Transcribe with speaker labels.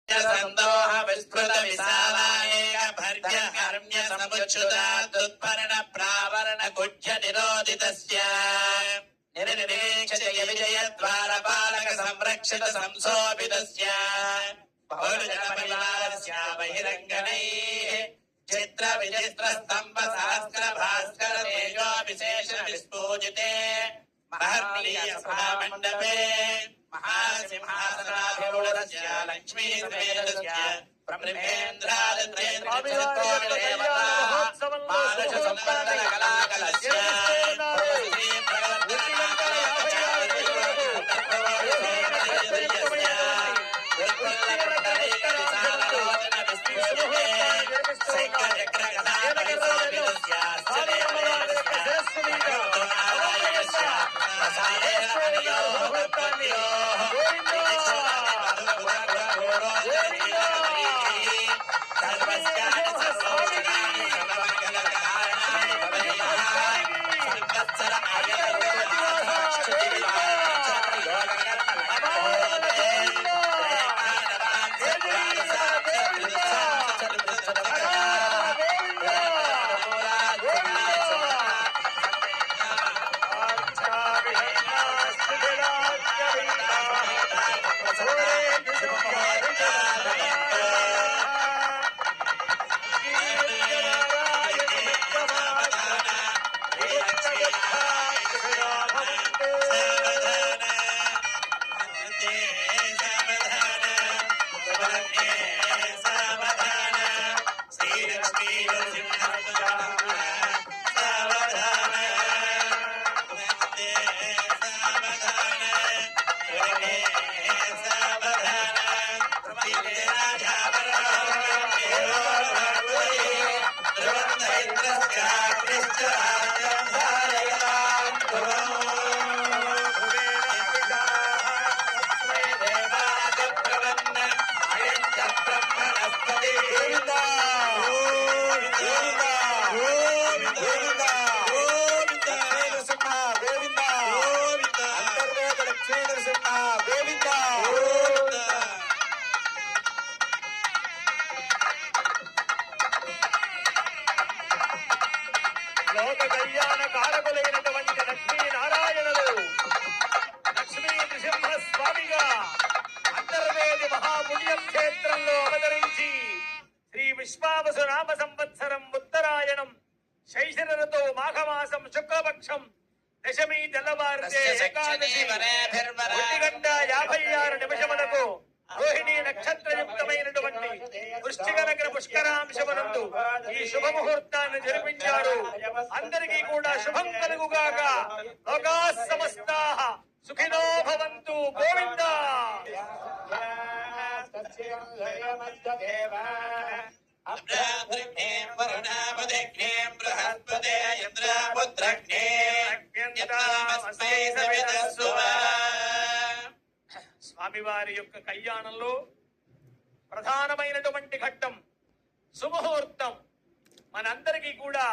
Speaker 1: సందోహ విస్మృత విశాలాయేక భర్య హర్మ్య సముచ్యుతాత్పరణ ప్రావరణ గుజ్య నిరోధితస్య నిర్నిరీక్షయ విజయ ద్వారపాలక సంరక్షిత సంశోభితస్య బహుజనపరివారస్య బహిరంగణైః చిత్ర విచిత్ర స్తంభ సహస్ర భాస్కర తేజో విశేష విస్ఫూజితే మహర్నీయ సభామండపే महासिंहासनाधिरूढस्य लक्ष्मी समेतस्य प्रमृगेन्द्रादित्रेन्द्रदेवता मानस संवर्धन कलाकलस्य
Speaker 2: లోక కళ్యాణ కారకులైనటువంటి లక్ష్మీ నారాయణులు లక్ష్మీ నృసింహస్వామిగా అంతర్వేది మహాపుణ్యక్షేత్రంలో అవతరించి శ్రీ విశ్వావసు నామ సంవత్సరం ఉత్తరాయణం శైశిరతో మాఘమాసం శుక్లపక్షం దశమి తెల్లవారితే ఏకాదశి 1:56 నిమిషములకు రోహిణి నక్షత్రయుక్తమైనటువంటి వృశ్చిక నగర పుష్కరాంశమునందు ఈ శుభముహూర్తాన్ని జరిపించారు. అందరికీ కూడా శుభం కలుగుగాక. లోకా సమస్తాః సుఖినో భవంతు. గోవింద. స్వామివారి యొక్క కళ్యాణంలో ప్రధానమైనటువంటి ఘట్టం సుముహూర్తం. మనందరికీ కూడా